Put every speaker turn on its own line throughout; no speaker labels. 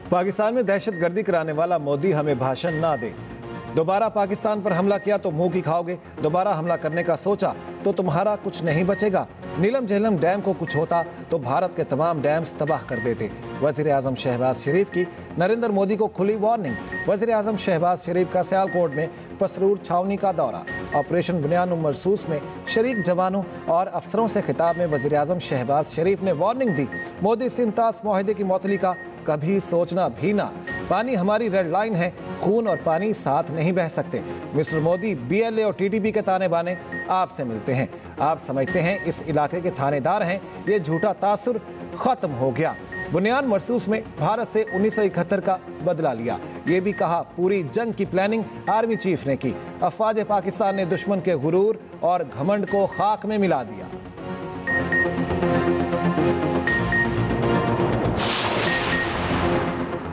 पाकिस्तान में दहशतगर्दी कराने वाला मोदी हमें भाषण ना दे। दोबारा पाकिस्तान पर हमला किया तो मुंह की खाओगे। दोबारा हमला करने का सोचा तो तुम्हारा कुछ नहीं बचेगा। नीलम झेलम डैम को कुछ होता तो भारत के तमाम डैम्स तबाह कर देते। वज़ीर आज़म शहबाज शरीफ की नरेंद्र मोदी को खुली वार्निंग। वज़ीर आज़म शहबाज शरीफ का सियालकोट में पसरूर छावनी का दौरा। ऑपरेशन बुनियान मरसूस में शरीक जवानों और अफसरों से खिताब में वज़ीर आज़म शहबाज शरीफ ने वार्निंग दी। मोदी सिंतास माहिदे की मौतली का कभी सोचना भी ना। पानी हमारी रेड लाइन है, खून और पानी साथ नहीं बह सकते। मिस्टर मोदी BLA और TTP के ताने बाने आपसे मिलते हैं। आप समझते हैं इस इलाके के थानेदार हैं। ये झूठा तासुर खत्म हो गया। बुनियान मरसूस में भारत से 1971 का बदला लिया। ये भी कहा पूरी जंग की प्लानिंग आर्मी चीफ ने की। अफवाज पाकिस्तान ने दुश्मन के गुरूर और घमंड को खाक में मिला दिया।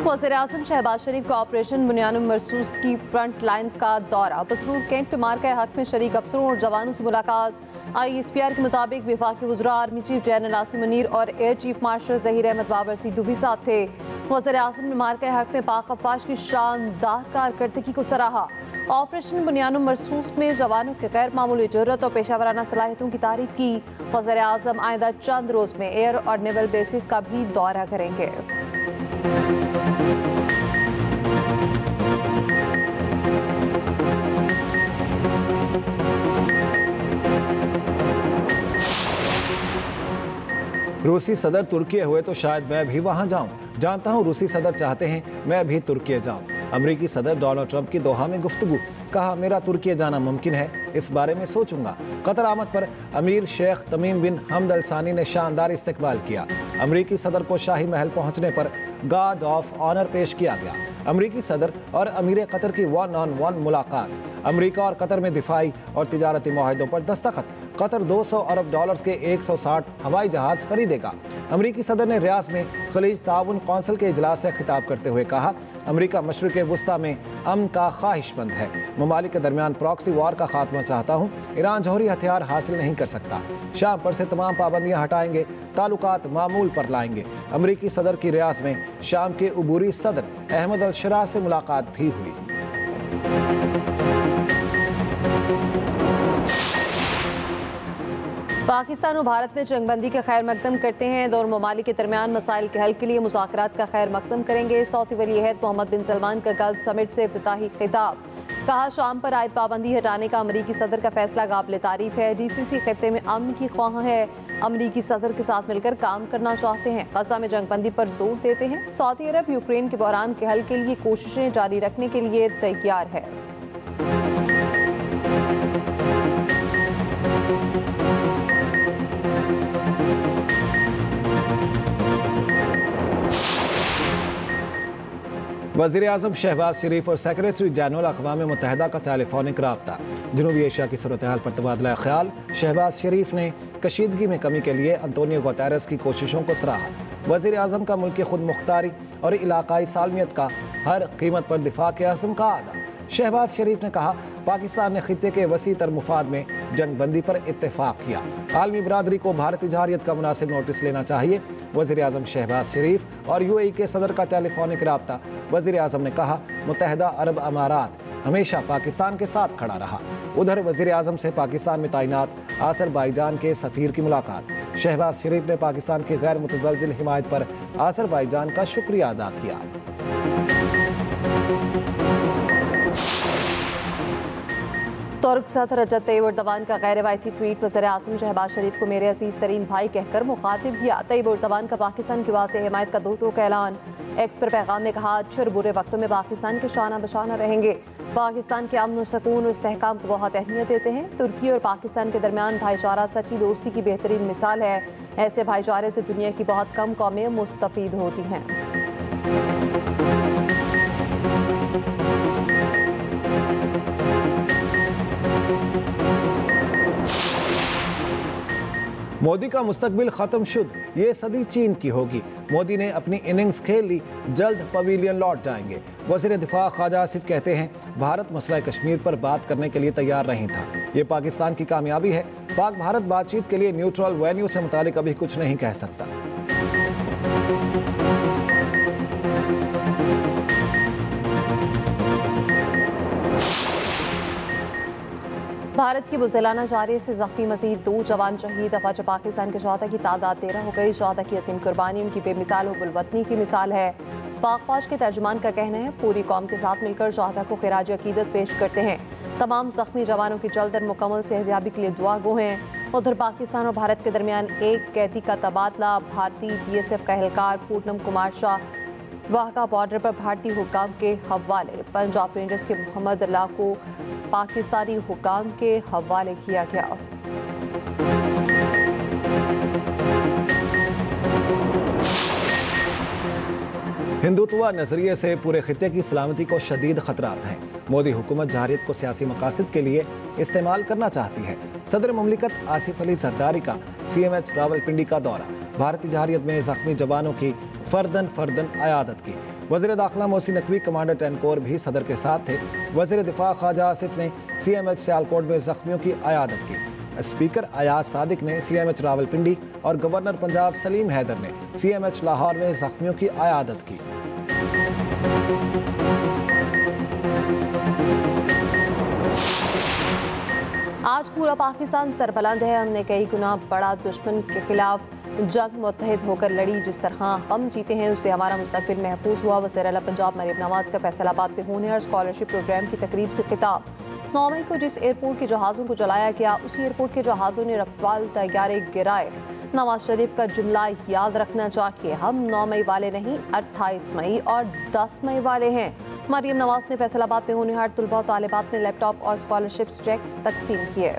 वज़ीर आज़म शहबाज शरीफ का ऑपरेशन बुनियान मरसूस की फ्रंट लाइन्स का दौरा। पसरूर कैंट पे मार के हक में शरीक अफसरों और जवानों से मुलाकात। ISPR के मुताबिक वफाकी वज़रा army chief general Asim Munir और air chief marshal Zaheer Ahmed Babar Sidhu भी साथ थे। वज़ीर आज़म ने मार के हक में पाक अफवाज की शानदार कारकर्दगी को सराहा। ऑपरेशन बुनियान मरसूस में जवानों के गैर मामूली जुर्रत और पेशावराना सलाहियतों की तारीफ की। वज़ीर आज़म आइंदा चंद रोज़ में एयर और नेवल बेसिस का भी दौरा करेंगे।
रूसी सदर तुर्की हुए तो शायद मैं भी वहां जाऊं। जानता हूं रूसी सदर चाहते हैं मैं भी तुर्की जाऊं। अमेरिकी सदर डोनाल्ड ट्रंप की दोहा में गुफ्तगू। कहा मेरा तुर्की जाना मुमकिन है, इस बारे में सोचूंगा। कतर आमद पर अमीर शेख तमीम बिन हमद अल सानी ने शानदार इस्तकबाल किया। अमेरिकी सदर को शाही महल पहुंचने पर गार्ड ऑफ ऑनर पेश किया गया। अमेरिकी सदर और अमीर कतर की 1-on-1 मुलाकात। अमेरिका और कतर में दिफाई और तिजारती मुआहदों पर दस्तखत। कतर $200 अरब के 160 हवाई जहाज खरीदेगा। अमेरिकी सदर ने रियाद में खलीज ताउन कौंसिल के इजलास से खिताब करते हुए कहा अमेरिका मशरिक़ वुस्ता में अमन का ख्वाहिशमंद है। ममालिक के दरमियान प्रॉक्सी वार का खात्मा चाहता हूँ। ईरान जौहरी हथियार हासिल नहीं कर सकता। शाम पर से तमाम पाबंदियाँ हटाएंगे, ताल्लुकात मामूल पर लाएंगे। अमेरिकी सदर की रियाद में शाम के उबूरी सदर अहमद अल शरा से मुलाकात भी हुई।
पाकिस्तान और भारत में जंगबंदी का खैर मकदम करते हैं। दोनों ममालिक के दरमियान मसाइल के हल के लिए मुज़ाकरात का खैर मकदम करेंगे। सऊदी वली अहद मोहम्मद बिन सलमान का गल्फ समिट से इफ्तिताही खिताब। कहा शाम पर आयद पाबंदी हटाने का अमरीकी सदर का फैसला काबिल तारीफ है। GCC खित्ते में अमन की ख्वाह है। अमरीकी सदर के साथ मिलकर काम करना चाहते हैं। गजा में जंगबंदी पर जोर देते हैं। सऊदी अरब यूक्रेन के बहरान के हल के लिए कोशिशें जारी रखने के लिए तैयार है।
वज़ीर आज़म शहबाज शरीफ और सेक्रेटरी जनरल अक़वाम मुत्तहिदा का टेलीफोनिक रब्ता। जनूबी एशिया की सूरत हाल पर तबादला ख्याल। शहबाज शरीफ ने कशीदगी में कमी के लिए अंतोनियो गुतेरेस की कोशिशों को सराहा। वज़ीर आज़म का मुल्क की खुद मुख्तारी और इलाकाई सालमियत का हर कीमत पर दिफा के अज़्म का आदा। शहबाज शरीफ ने कहा पाकिस्तान ने खित्ते के वसी तर मुफाद में जंगबंदी पर इत्तेफाक किया। आलमी बरादरी को भारतीय जारियत का मुनासिब नोटिस लेना चाहिए। वज़ीर आज़म शहबाज शरीफ और UAE के सदर का टेलीफोनिक रब्ता। वज़ीर आज़म ने कहा मुत्तहिदा अरब अमारात हमेशा पाकिस्तान के साथ खड़ा रहा। उधर वज़ीर आज़म से पाकिस्तान में तैनात आज़रबाईजान के सफ़ीर की मुलाकात। शहबाज शरीफ ने पाकिस्तान की गैर मुतज़लज़िल हिमायत पर आज़रबाईजान का शुक्रिया अदा किया।
तुर्क सदर रजब तैयब एर्दोगान का गैर रवायती ट्वीट। वज़ीर आज़म शहबाज शरीफ को मेरे अजीज़ तरीन भाई कहकर मुखातिब किया। तैयब एर्दोगान का पाकिस्तान की वाज़ेह हिमायत का दो टोक ऐलान। एक्स पर पैगाम में कहा अच्छे और बुरे वक्तों में पाकिस्तान के शाना बशाना रहेंगे। पाकिस्तान के अमन और सुकून और इस्तेहकाम को बहुत अहमियत देते हैं। तुर्की और पाकिस्तान के दरमियान भाईचारा सच्ची दोस्ती की बेहतरीन मिसाल है। ऐसे भाईचारे से दुनिया की बहुत कम कौमें मुस्तफ़ीद होती हैं।
मोदी का मुस्तकबिल खत्म शुद, ये सदी चीन की होगी। मोदी ने अपनी इनिंग्स खेल ली, जल्द पवेलियन लौट जाएंगे। वज़ीर दिफा ख्वाजा आसिफ कहते हैं भारत मसला कश्मीर पर बात करने के लिए तैयार नहीं था। ये पाकिस्तान की कामयाबी है। पाक भारत बातचीत के लिए न्यूट्रल वेन्यू से मुतालिक अभी कुछ नहीं कह सकता।
भारत की बुज़दिलाना जारी से जख्मी मजीद 2 जवान शहीद। अफवाज पाकिस्तान के शहादा की तादाद 13 हो गई। शहादा की असीम कुर्बानी उनकी बेमिसाल हुब्बुल-वतनी की मिसाल है। पाक फौज के तर्जुमान का कहना है पूरी कौम के साथ मिलकर शहादा को खिराज अकीदत पेश करते हैं। तमाम जख्मी जवानों की जल्द और मुकम्मल सेहतयाबी के लिए दुआ गो हैं। उधर पाकिस्तान और भारत के दरमियान एक कैदी का तबादला। भारतीय BSF का एहलकार पूनम कुमार शाह वाहका बॉर्डर पर भारतीय हुक्काम के हवाले। पंजाब रेंजर्स के मोहम्मद अल्लाह को पाकिस्तानी हुक्काम के हवाले किया गया।
हिंदुत्व नजरिए से पूरे खित्ते की सलामती को शदीद खतरात हैं। मोदी हुकूमत जहारियत को सियासी मकासद के लिए इस्तेमाल करना चाहती है। सदर मुमलिकत आसिफ अली जरदारी का CMH रावलपिंडी का दौरा। भारतीय जहारियत में जख्मी जवानों की फर्दन अयादत की। वज़ीर दाखिला मोहसिन नकवी कमांडर 10 कोर भी सदर के साथ थे। वज़ीर दिफा ख्वाजा आसिफ ने CMH सियालकोट में जख्मियों की अयादत की। स्पीकर अयाज सादिक ने CMH रावलपिंडी और गवर्नर पंजाब सलीम हैदर ने CMH लाहौर में जख्मियों की अयादत की।
आज पूरा पाकिस्तान सरबलंद है। हमने कई गुना बड़ा दुश्मन के खिलाफ जंग मुत्तहिद होकर लड़ी। जिस तरह हम जीते हैं उससे हमारा मुस्तकबिल महफूज हुआ। वज़ीर आला पंजाब मरीम नवाज का फैसलाबाद में होने और स्कॉलरशिप प्रोग्राम की तकरीब से खिताब। 9 मई को जिस एयरपोर्ट के जहाज़ों को जलाया गया उसी एयरपोर्ट के जहाज़ों ने रफाल तैयारे गिराए। नवाज शरीफ का जुमला याद रखना चाहिए, हम 9 मई वाले नहीं 28 मई और 10 मई वाले हैं। मरीम नवाज ने फैसलाबाद में होनहार तुलबा और तालिबात में लैपटॉप और स्कॉलरशिप चेक्स तकसीम किए।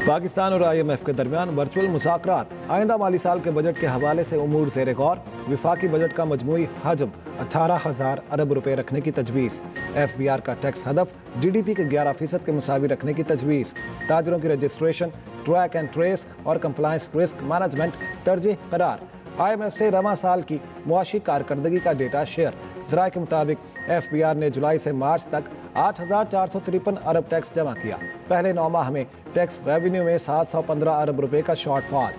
पाकिस्तान और IMF के दरमियान वर्चुअल मुज़ाकरात। आइंदा माली साल के बजट के हवाले से उमूर ज़ेर गौर। विफाकी बजट का मजमूई हजम 18,000 अरब रुपए रखने की तजवीज़। FBR का टैक्स हदफ GDP के 11% के मुसावी रखने की तजवीज़। ताजरों की रजिस्ट्रेशन, ट्रैक एंड ट्रेस और कंप्लायंस रिस्क मैनेजमेंट तरजीह करार। IMF से रवा साल की मुआशी कारकर्दगी का डेटा शेयर। ज़राए के मुताबिक FBR ने जुलाई से मार्च तक 8,453 अरब टैक्स जमा किया। पहले 9 माह में टैक्स रेवेन्यू में 715 अरब रुपए का शॉर्टफॉल।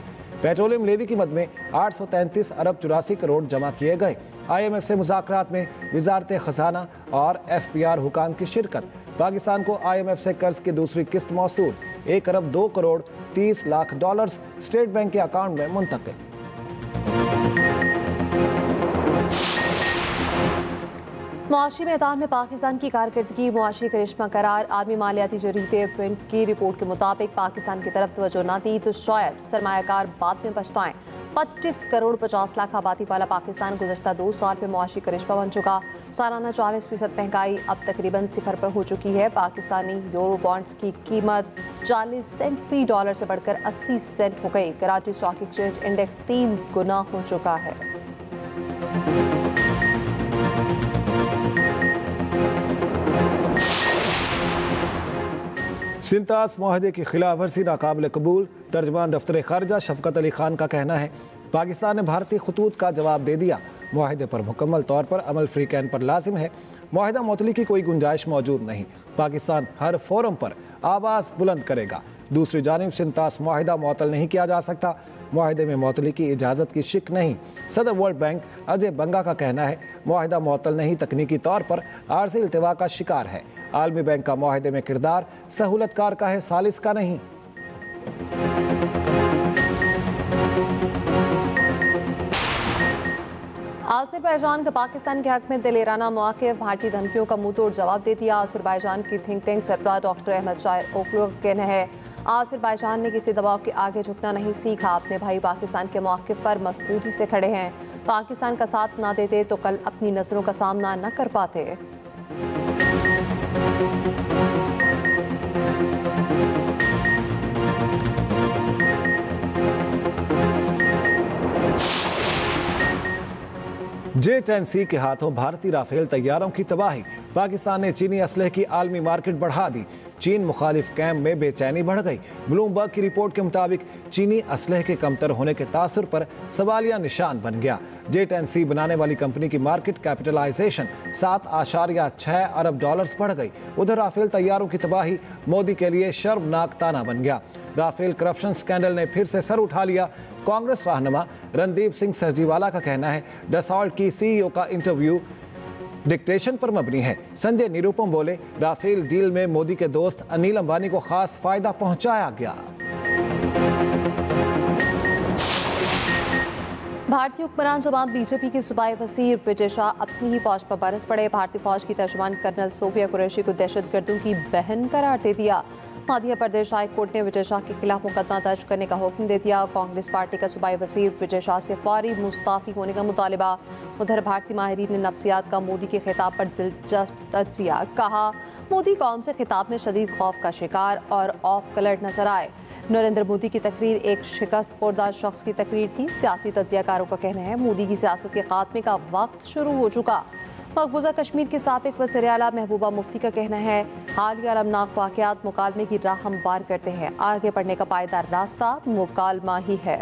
पेट्रोलियम लेवी की मद में 833 अरब 84 करोड़ जमा किए गए। IMF से मुज़ाकरात में वजारत खजाना और FBR हुकाम की शिरकत। पाकिस्तान को IMF से कर्ज की दूसरी किस्त मौसूल। 1 अरब 2 crore 30 lakh dollars state bank के अकाउंट में मुंतकिल।
मुआशी मैदान में पाकिस्तान की कारकर्दगी मुआशी करिश्मा करार। आर्मी मालियाती जरीदे प्रिंट की रिपोर्ट के मुताबिक पाकिस्तान की तरफ तवज्जो न दी तो शायद सरमायाकार बाद में पछताएं। 25 करोड़ 50 लाख आबादी वाला पाकिस्तान गुज़श्ता 2 साल में मुआशी करिश्मा बन चुका। सालाना 40% महंगाई अब तकरीबन 0 पर हो चुकी है। पाकिस्तानी यूरो बॉन्ड्स की कीमत 40 सेंट फी डॉलर से बढ़कर 80 सेंट हो गई। कराची स्टॉक एक्सचेंज इंडेक्स 3 गुना हो चुका है।
सिंतास माहदे की खिलाफ वर्जी नाकाबिल कबूल। तर्जमान दफ्तर खारजा शफकत अली खान का कहना है पाकिस्तान ने भारतीय खतूत का जवाब दे दिया। माहदे पर मुकम्मल तौर पर अमल फ्री कैन पर लाजिम है। माहदा मुअत्तली की कोई गुंजाइश मौजूद नहीं। पाकिस्तान हर फोरम पर आवाज़ बुलंद करेगा। दूसरी जानिब सिंतास माहदा मुअत्तल नहीं किया जा सकता। माहदे में मुअत्तली की इजाज़त की शिक नहीं। सदर वर्ल्ड बैंक अजय बंगा का कहना है माहदा मुअत्तल नहीं, तकनीकी तौर पर आर्जी इल्तिवा का शिकार है। आलमी बैंक का माहदे में किरदार सहूलतकार का है, सालिस का नहीं।
आज़रबाईजान का पाकिस्तान के हक में दिलेराना मौक़िफ़। भारतीय धमकियों का मुंह तोड़ जवाब दे दिया। आज़रबाईजान की थिंक टैंक सरबराह डॉक्टर अहमद शायर ओकलू का कहना है आज़रबाईजान ने किसी दबाव के आगे झुकना नहीं सीखा। अपने भाई पाकिस्तान के मौक़िफ़ पर मजबूती से खड़े हैं। पाकिस्तान का साथ ना देते तो कल अपनी नज़रों का सामना न कर पाते।
J-10C के हाथों भारतीय राफेल तैयारों की तबाही। पाकिस्तान ने चीनी असलहे की आलमी मार्केट बढ़ा दी। चीन मुखालिफ कैंप में बेचैनी बढ़ गई। ब्लूमबर्ग की रिपोर्ट के मुताबिक चीनी असलहे के कमतर होने के तासुर पर सवालिया निशान बन गया। J-10C बनाने वाली कंपनी की मार्केट कैपिटलाइजेशन 7.6 अरब डॉलर्स बढ़ गई। उधर राफेल तैयारों की तबाही मोदी के लिए शर्मनाक ताना बन गया। राफेल करप्शन स्कैंडल ने फिर से सर उठा लिया। कांग्रेस रहनुमा रणदीप सिंह सरजीवाला का कहना है डसॉल्ट की सीईओ का इंटरव्यू डिक्टेशन पर मबनी है। संजय निरुपम बोले राफेल डील में मोदी के दोस्त अनिल अंबानी को खास फायदा पहुंचाया गया।
भारतीय हुक्मरान जमात बीजेपी के सूबाई वजीर विजय शाह अपनी ही फौज पर बरस पड़े। भारतीय फौज की तर्जुमान कर्नल सोफिया कुरैशी को दहशतगर्दों की बहन करार दे दिया। मध्य प्रदेश हाई कोर्ट ने विजय शाह के खिलाफ मुकदमा दर्ज करने का हुक्म दे दिया। कांग्रेस पार्टी का सूबाई वजीर विजय शाह से फौरी मुस्ताफी होने का मुतालिबा। उधर भारतीय माहिरीन ने नफ्सियात का मोदी के खिताब पर दिलचस्प तज्जिया। कहा मोदी कौम से खिताब में शदीद खौफ का शिकार और ऑफ कलर नजर आए। नरेंद्र मोदी की तकरीर एक शिकस्त खुर्दा शख्स की तकरीर थी। सियासी तज्जियाकारों का कहना है मोदी की सियासत के खात्मे का वक्त शुरू हो चुका। मकबूजा कश्मीर के साबिक वज़ीर आला महबूबा मुफ्ती का कहना है हालिया अलमनाक वाक़यात मुकालमे की राह हमवार करते हैं। आगे बढ़ने का पायदार रास्ता मुकालमा ही है।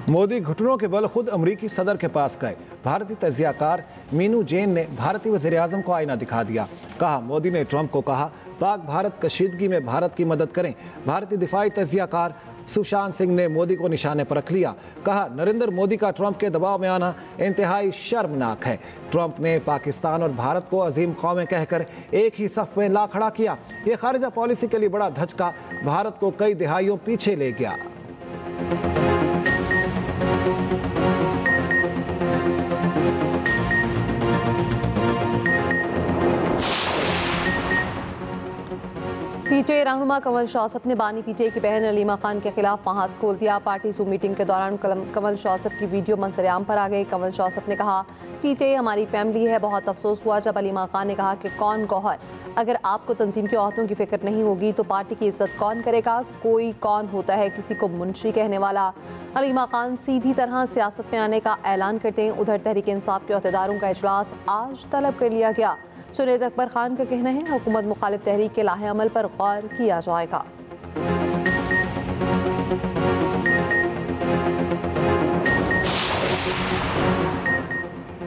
मोदी घुटनों के बल खुद अमरीकी सदर के पास गए। भारतीय तजियाकार मीनू जैन ने भारतीय वज़ीर-ए-आज़म को आईना दिखा दिया। कहा मोदी ने ट्रंप को कहा पाक भारत कशीदगी में भारत की मदद करें। भारतीय दिफाई तजियाकार सुशांत सिंह ने मोदी को निशाने पर रख लिया। कहा नरेंद्र मोदी का ट्रंप के दबाव में आना इंतहाई शर्मनाक है। ट्रंप ने पाकिस्तान और भारत को अजीम कौमें कहकर एक ही सफ में ला खड़ा किया। ये खारिजा पॉलिसी के लिए बड़ा धचका भारत को कई दिहाइयों पीछे ले गया।
पीटीआई रहनुमा कमल शौसफ ने बानी पीटीआई की बहन अलीमा खान के खिलाफ महाज खोल दिया। पार्टी जूम मीटिंग के दौरान कमल शौसफ की वीडियो मंजर-ए-आम पर आ गई। कमल शौसफ ने कहा पीटीआई हमारी फैमिली है। बहुत अफसोस हुआ जब अलीमा खान ने कहा कि कौन गौहर, अगर आपको तंजीम की औरतों की फिक्र नहीं होगी तो पार्टी की इज्जत कौन करेगा। कोई कौन होता है किसी को मुंशी कहने वाला। अलीमा खान सीधी तरह सियासत में आने का ऐलान करते हैं। उधर तहरीक इंसाफ के अहदेदारों का इजलास आज तलब कर लिया गया। जुनैद अकबर खान का कहना है हुकूमत मुखालिफ तहरीक के लाहे अमल पर गौर किया जाएगा।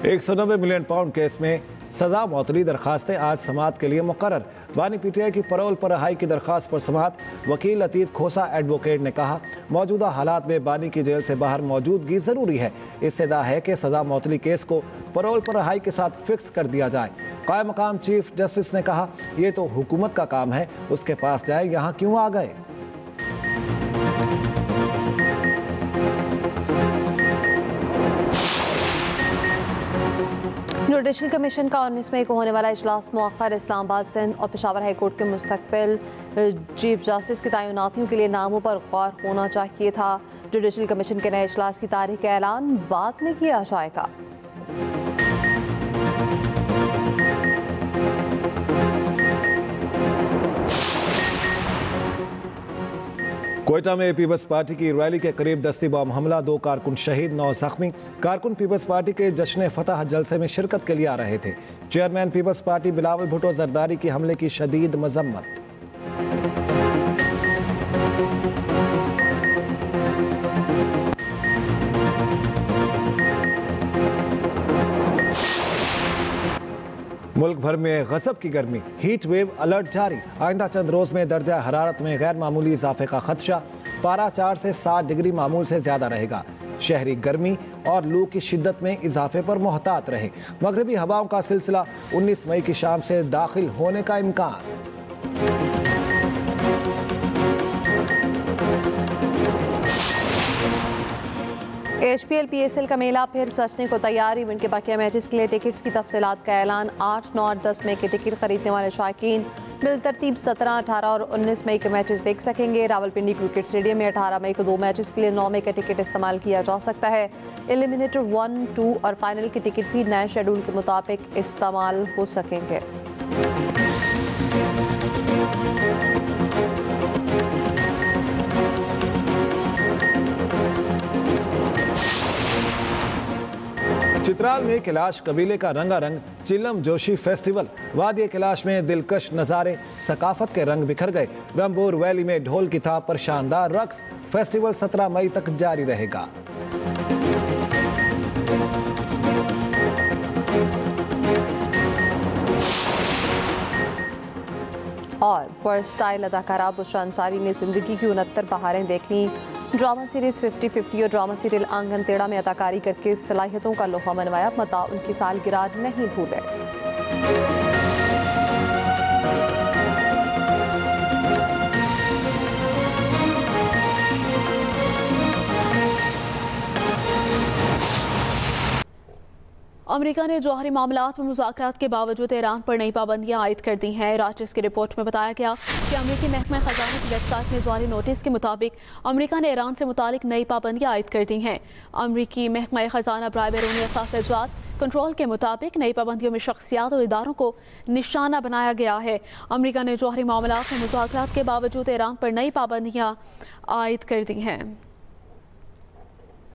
190 मिलियन पाउंड केस में सजा मौतली दरखास्तें आज समाअत के लिए मुकर्रर। बानी पीटीआई की परोल पर रहाई की दरखास्त पर समाअत। वकील लतीफ़ खोसा एडवोकेट ने कहा मौजूदा हालात में बानी की जेल से बाहर मौजूदगी ज़रूरी है। इस्तदा है कि सजा मौतली केस को परोल पर रहाई के साथ फिक्स कर दिया जाए। कायम मकाम चीफ जस्टिस ने कहा यह तो हुकूमत का काम है, उसके पास जाए, यहाँ क्यों आ गए।
जुडिशल कमीशन का 19 मई को होने वाला इजलास मुअख्खर। इस्लामाबाद, सिंध और पेशावर हाई कोर्ट के मुस्तकबिल चीफ जस्टिस की तैनातियों के लिए नामों पर गौर होना चाहिए था। जुडिशल कमीशन के नए इजलास की तारीख का ऐलान बाद में किया जाएगा।
कोयटा में पीपल्स पार्टी की रैली के करीब दस्ती बम हमला, 2 कारकुन शहीद, 9 जख्मी। कारकुन पीपल्स पार्टी के जश्न फतह जलसे में शिरकत के लिए आ रहे थे। Chairman People's Party Bilawal Bhutto Zardari की हमले की शदीद मजम्मत। मुल्क भर में गजब की गर्मी, हीट वेव अलर्ट जारी। आइंदा चंद रोज में दर्जा हरारत में गैर मामूली इजाफे का खदशा। पारा 4 से 7 डिग्री मामूल से ज्यादा रहेगा। शहरी गर्मी और लू की शिद्दत में इजाफे पर मोहतात रहे। मगरबी हवाओं का सिलसिला 19 मई की शाम से दाखिल होने का इम्कान।
HPL PSL का मेला फिर सजने को तैयार। इवेंट के बाकी मैचेस के लिए टिकट्स की तफसीलात का ऐलान। 8, 9 और 10 मई के टिकट खरीदने वाले शायकीन बिल तरतीब 17, 18 और 19 मई के मैचेस देख सकेंगे। रावलपिंडी क्रिकेट स्टेडियम में 18 मई को 2 मैचेस के लिए 9 मई का टिकट इस्तेमाल किया जा सकता है। एलिमिनेटर 1, 2 और फाइनल के टिकट भी नए शेड्यूल के मुताबिक इस्तेमाल हो सकेंगे।
चित्राल में कैलाश कबीले का रंगारंग चिल्लम जोशी फेस्टिवल। वादी कैलाश में दिलकश नज़ारे, सकाफत के रंग बिखर गए। रंबोर वैली में ढोल की थाप पर शानदार रक्स। फेस्टिवल 17 मई तक जारी रहेगा।
और वर्सटाइल अदाकारा बुशरा अंसारी ने जिंदगी की 69 बहारें देख लीं। ड्रामा सीरीज 50-50 और ड्रामा सीरियल आंगन टेढ़ा में अदाकारी करके सलाहियतों का लोहा मनवाया। मता उनकी सालगिरह नहीं भूले। अमेरिका ने जौहरी मामलात में मुज़ाकरात के बावजूद ईरान पर नई पाबंदियां आयद कर दी हैं। रॉयटर्स की रिपोर्ट में बताया गया कि अमेरिकी महकमा खजाना की वेबसाइट में जारी नोटिस के मुताबिक अमेरिका ने ईरान से मुतालिक नई पाबंदियां आयद कर दी हैं। अमेरिकी महकमा खजाना बराए बैरूनी असासाजात कंट्रोल के मुताबिक नई पाबंदियों में शख्सियात और इदारों को निशाना बनाया गया है। अमेरिका ने जौहरी मामलात में मुज़ाकरात के बावजूद ईरान पर नई पाबंदियां आयद कर दी हैं।